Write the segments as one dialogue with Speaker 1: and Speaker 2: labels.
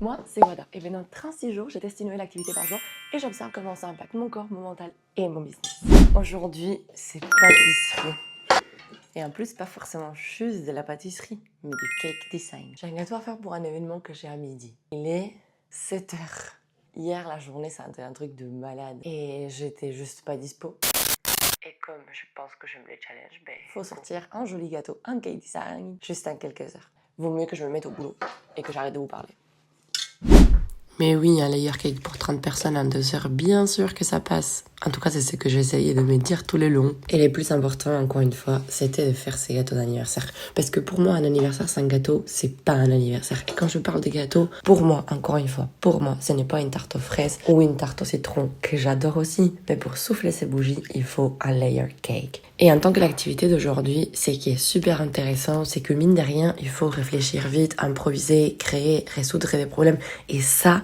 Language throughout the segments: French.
Speaker 1: Moi, c'est Wada. Et pendant 36 jours, j'ai testé une nouvelle activité par jour et j'observe comment ça impacte mon corps, mon mental et mon business. Aujourd'hui, c'est pâtisserie. Et en plus, pas forcément juste de la pâtisserie, mais du cake design. J'ai un gâteau à faire pour un événement que j'ai à midi. Il est 7 heures. Hier, la journée, ça a été un truc de malade. Et j'étais juste pas dispo. Et comme je pense que j'aime les challenges, faut sortir un joli gâteau, un cake design, juste en quelques heures. Vaut mieux que je me mette au boulot et que j'arrête de vous parler. Mais oui, un layer cake pour 30 personnes en 2 heures, bien sûr que ça passe. En tout cas, c'est ce que j'essayais de me dire tout le long. Et le plus important, encore une fois, c'était de faire ces gâteaux d'anniversaire. Parce que pour moi, un anniversaire sans gâteau, c'est pas un anniversaire. Et quand je parle de gâteau, pour moi, encore une fois, pour moi, ce n'est pas une tarte aux fraises ou une tarte au citron, que j'adore aussi. Mais pour souffler ces bougies, il faut un layer cake. Et en tant que l'activité d'aujourd'hui, ce qui est super intéressant, c'est que mine de rien, il faut réfléchir vite, improviser, créer, résoudre des problèmes. Et ça,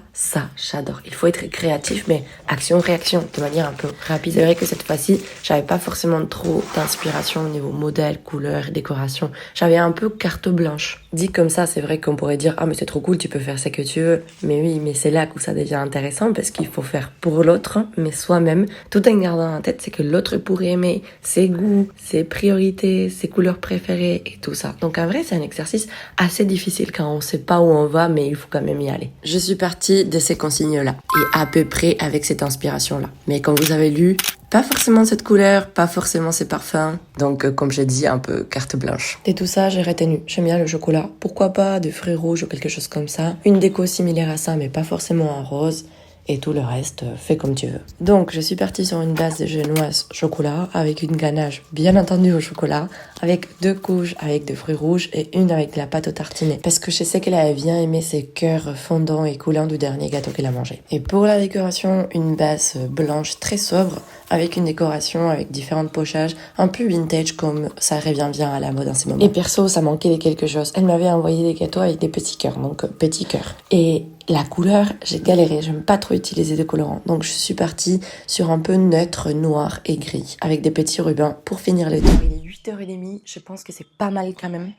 Speaker 1: j'adore. Il faut être créatif, mais action-réaction, de manière un peu rapide. C'est vrai que cette fois-ci, j'avais pas forcément trop d'inspiration au niveau modèle, couleur, décoration. J'avais un peu carte blanche. Dit comme ça, c'est vrai qu'on pourrait dire « Ah, mais c'est trop cool, tu peux faire ce que tu veux. » Mais oui, mais c'est là où ça devient intéressant parce qu'il faut faire pour l'autre, mais soi-même, tout en gardant en tête, c'est que l'autre pourrait aimer ses goûts, ses priorités, ses couleurs préférées et tout ça. Donc en vrai, c'est un exercice assez difficile quand on sait pas où on va, mais il faut quand même y aller. Je suis partie de ces consignes-là et à peu près avec cette inspiration-là. Mais comme vous avez lu, pas forcément cette couleur, pas forcément ces parfums. Donc, comme j'ai dit, un peu carte blanche. Et tout ça, j'ai retenu. J'aime bien le chocolat. Pourquoi pas des fruits rouges ou quelque chose comme ça. Une déco similaire à ça, mais pas forcément en rose. Et tout le reste, fais comme tu veux. Donc, je suis partie sur une base de génoise chocolat, avec une ganache bien entendu au chocolat, avec 2 couches avec des fruits rouges et une avec de la pâte au tartinet. Parce que je sais qu'elle avait bien aimé ces cœurs fondants et coulants du dernier gâteau qu'elle a mangé. Et pour la décoration, une base blanche très sobre, avec une décoration avec différentes pochages, un peu vintage comme ça revient bien à la mode en ces moments. Et perso, ça manquait de quelque chose. Elle m'avait envoyé des gâteaux avec des petits cœurs, donc petits cœurs. Et la couleur, j'ai galéré, j'aime pas trop utiliser de colorants. Donc je suis partie sur un peu neutre, noir et gris, avec des petits rubans pour finir le temps. Il est 8h30, je pense que c'est pas mal quand même.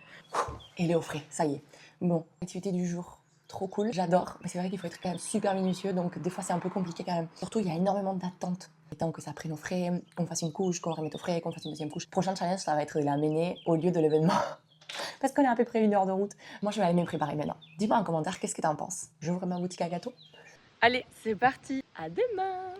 Speaker 1: Et il est au frais, ça y est. Bon, activité du jour, trop cool, j'adore. Mais c'est vrai qu'il faut être quand même super minutieux, donc des fois c'est un peu compliqué quand même. Surtout, il y a énormément d'attentes. Le temps que ça prenne au frais, qu'on fasse une couche, qu'on la remette au frais, qu'on fasse une deuxième couche. Prochain challenge, ça va être de la mener au lieu de l'événement. Parce qu'on est à peu près 1 heure de route. Moi, je vais aller me préparer maintenant. Dis-moi en commentaire qu'est-ce que t'en penses. J'ouvre ma boutique à gâteaux. Allez, c'est parti. À demain.